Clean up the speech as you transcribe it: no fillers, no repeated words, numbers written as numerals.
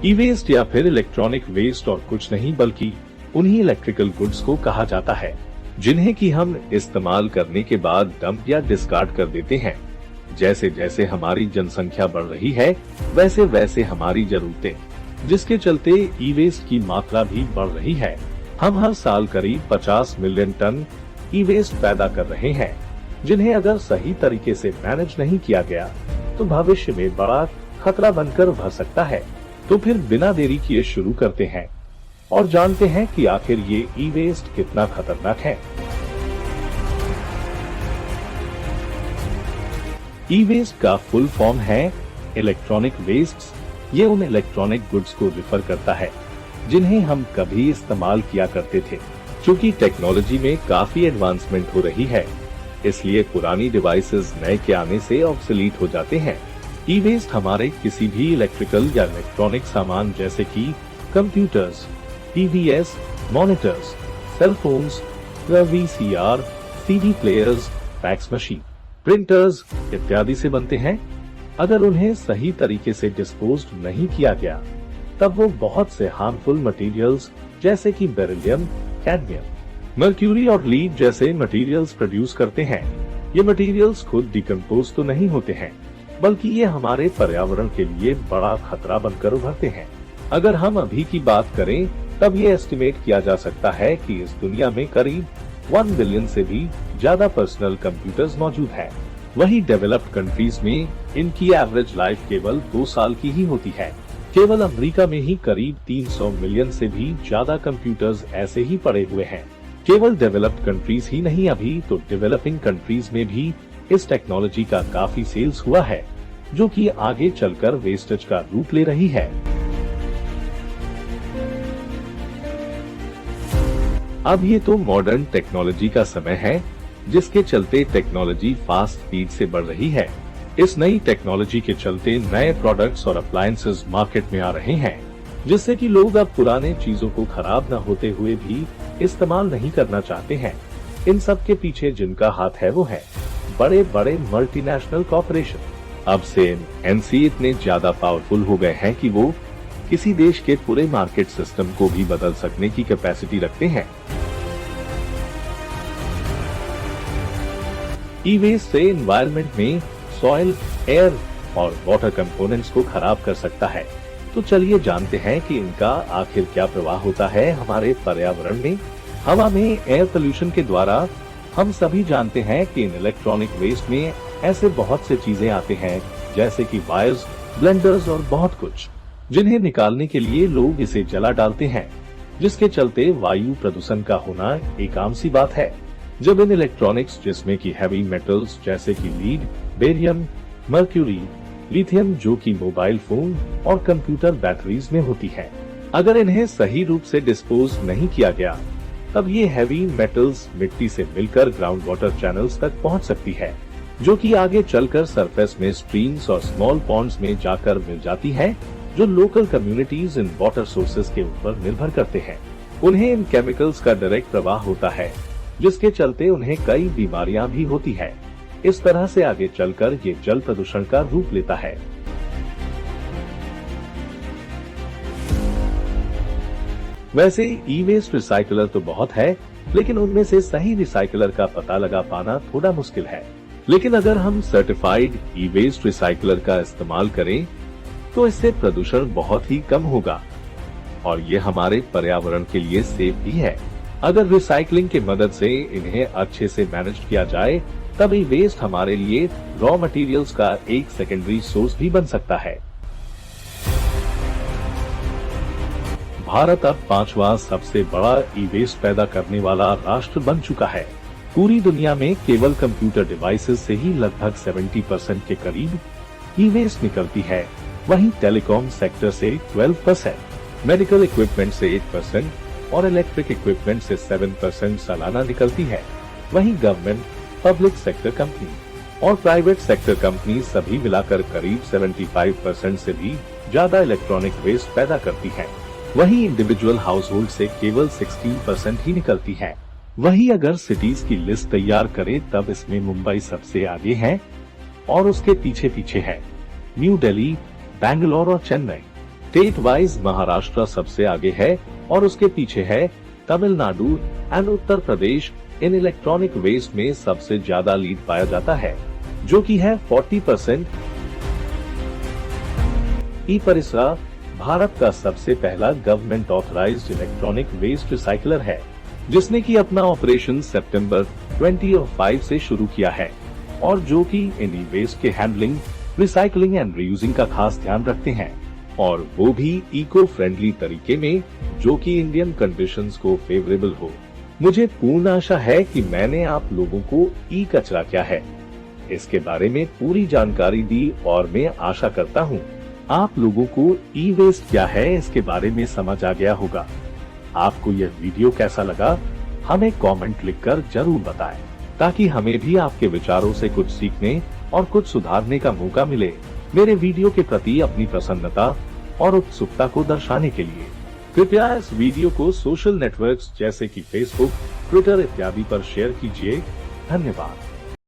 ई waste या फिर electronic waste और कुछ नहीं बल्कि उन्हीं इलेक्ट्रिकल गुड्स को कहा जाता है जिन्हें कि हम इस्तेमाल करने के बाद डंप या डिस्कार्ड कर देते हैं। जैसे जैसे हमारी जनसंख्या बढ़ रही है वैसे वैसे हमारी जरूरतें, जिसके चलते ई वेस्ट की मात्रा भी बढ़ रही है। हम हर साल करीब 50 मिलियन टन ई वेस्ट पैदा कर रहे हैं, जिन्हें अगर सही तरीके से मैनेज नहीं किया गया तो भविष्य में बड़ा खतरा बनकर उभर सकता है। तो फिर बिना देरी किए शुरू करते हैं और जानते हैं कि आखिर ये ई वेस्ट कितना खतरनाक है। ई वेस्ट का फुल फॉर्म है इलेक्ट्रॉनिक वेस्ट। ये उन इलेक्ट्रॉनिक गुड्स को रिफर करता है जिन्हें हम कभी इस्तेमाल किया करते थे। क्योंकि टेक्नोलॉजी में काफी एडवांसमेंट हो रही है, इसलिए पुरानी डिवाइसेस नए के आने से ऑब्सोलीट हो जाते हैं। ई वेस्ट हमारे किसी भी इलेक्ट्रिकल या इलेक्ट्रॉनिक सामान जैसे कि computers, TVs, monitors, cell phones, VCR, CD players, fax machine, printers इत्यादि से बनते हैं। अगर उन्हें सही तरीके से डिस्पोज्ड नहीं किया गया तब वो बहुत से हार्मफुल मटेरियल्स जैसे कि बेरिलियम, कैडमियम, मर्क्यूरी और लीड जैसे मटेरियल्स प्रोड्यूस करते हैं। ये मटेरियल्स खुद डिकम्पोज तो नहीं होते हैं, बल्कि ये हमारे पर्यावरण के लिए बड़ा खतरा बनकर उभरते हैं। अगर हम अभी की बात करें तब ये एस्टिमेट किया जा सकता है कि इस दुनिया में करीब 1 बिलियन से भी ज्यादा पर्सनल कंप्यूटर्स मौजूद हैं। वहीं डेवलप्ड कंट्रीज में इनकी एवरेज लाइफ केवल 2 साल की ही होती है। केवल अमेरिका में ही करीब 300 मिलियन से भी ज्यादा कंप्यूटर्स ऐसे ही पड़े हुए हैं। केवल डेवलप्ड कंट्रीज ही नहीं, अभी तो डेवलपिंग कंट्रीज में भी इस टेक्नोलॉजी का काफी सेल्स हुआ है, जो कि आगे चलकर वेस्टेज का रूप ले रही है। अब ये तो मॉडर्न टेक्नोलॉजी का समय है, जिसके चलते टेक्नोलॉजी फास्ट स्पीड से बढ़ रही है। इस नई टेक्नोलॉजी के चलते नए प्रोडक्ट्स और अप्लायंसेस मार्केट में आ रहे हैं, जिससे कि लोग अब पुराने चीजों को खराब न होते हुए भी इस्तेमाल नहीं करना चाहते हैं। इन सब के पीछे जिनका हाथ है वो है बड़े बड़े मल्टीनेशनल कॉर्पोरेशन। अब से एनसी इतने ज्यादा पावरफुल हो गए हैं कि वो किसी देश के पूरे मार्केट सिस्टम को भी बदल सकने की कैपेसिटी रखते हैं। ई वेस्ट से एनवायरनमेंट में सॉइल, एयर और वाटर कंपोनेंट्स को खराब कर सकता है। तो चलिए जानते हैं कि इनका आखिर क्या प्रभाव होता है हमारे पर्यावरण में। हवा में एयर पोल्यूशन के द्वारा हम सभी जानते हैं कि इन इलेक्ट्रॉनिक वेस्ट में ऐसे बहुत से चीजें आते हैं जैसे कि वायर्स, ब्लेंडर्स और बहुत कुछ, जिन्हें निकालने के लिए लोग इसे जला डालते हैं, जिसके चलते वायु प्रदूषण का होना एक आम सी बात है। जब इन इलेक्ट्रॉनिक्स जिसमें कि हैवी मेटल्स जैसे कि लीड, बेरियम, मर्क्यूरी, लिथियम जो कि मोबाइल फोन और कंप्यूटर बैटरीज में होती है, अगर इन्हें सही रूप से डिस्पोज नहीं किया गया तब ये हैवी मेटल्स मिट्टी से मिलकर ग्राउंड वाटर चैनल्स तक पहुंच सकती है, जो कि आगे चलकर सरफेस में स्ट्रीम्स और स्मॉल पॉन्ड्स में जाकर मिल जाती है, जो local communities in water sources के ऊपर निर्भर करते हैं। उन्हें इन केमिकल्स का डायरेक्ट प्रवाह होता है, जिसके चलते उन्हें कई बीमारियां भी होती है। इस तरह से आगे चलकर ये जल प्रदूषण का रूप लेता है। वैसे ई वेस्ट रिसाइकलर तो बहुत है, लेकिन उनमें से सही रिसाइकलर का पता लगा पाना थोड़ा मुश्किल है। लेकिन अगर हम सर्टिफाइड ई वेस्ट रिसाइकलर का इस्तेमाल करें तो इससे प्रदूषण बहुत ही कम होगा और ये हमारे पर्यावरण के लिए सेफ भी है। अगर रिसाइकलिंग की मदद से इन्हें अच्छे से मैनेज किया जाए तब ई वेस्ट हमारे लिए रॉ मटेरियल्स का एक सेकेंडरी सोर्स भी बन सकता है। भारत अब 5वां सबसे बड़ा ई वेस्ट पैदा करने वाला राष्ट्र बन चुका है। पूरी दुनिया में केवल कंप्यूटर डिवाइसेस से ही लगभग 70% के करीब ई वेस्ट निकलती है। वहीं टेलीकॉम सेक्टर से 12%, मेडिकल इक्विपमेंट से 8% और इलेक्ट्रिक इक्विपमेंट से 7% सालाना निकलती है। वहीं गवर्नमेंट, पब्लिक सेक्टर कंपनी और प्राइवेट सेक्टर कंपनी सभी मिलाकर करीब 75% से भी ज्यादा इलेक्ट्रॉनिक वेस्ट पैदा करती है। वहीं इंडिविजुअल हाउस होल्ड से केवल 16% ही निकलती है। वहीं अगर सिटीज की लिस्ट तैयार करें तब इसमें मुंबई सबसे आगे है और उसके पीछे पीछे है न्यू दिल्ली, बैंगलोर और चेन्नई। स्टेट वाइज महाराष्ट्र सबसे आगे है और उसके पीछे है तमिलनाडु एंड उत्तर प्रदेश। इन इलेक्ट्रॉनिक वेस्ट में सबसे ज्यादा लीड पाया जाता है, जो कि है 40%। ई-परिसरा भारत का सबसे पहला government authorized electronic waste recycler है, जिसने की अपना ऑपरेशन सितंबर 2005 से शुरू किया है और जो कि इन वेस्ट के हैंडलिंग, रिसाइकलिंग एंड रीयूजिंग का खास ध्यान रखते हैं, और वो भी इको फ्रेंडली तरीके में, जो कि इंडियन कंडीशंस को फेवरेबल हो। मुझे पूर्ण आशा है कि मैंने आप लोगों को ई कचरा क्या है इसके बारे में पूरी जानकारी दी और मैं आशा करता हूँ आप लोगों को ई वेस्ट क्या है इसके बारे में समझ आ गया होगा। आपको यह वीडियो कैसा लगा हमें कमेंट लिखकर जरूर बताएं, ताकि हमें भी आपके विचारों से कुछ सीखने और कुछ सुधारने का मौका मिले। मेरे वीडियो के प्रति अपनी प्रसन्नता और उत्सुकता को दर्शाने के लिए कृपया इस वीडियो को सोशल नेटवर्क्स जैसे कि फेसबुक, ट्विटर इत्यादि पर शेयर कीजिए। धन्यवाद।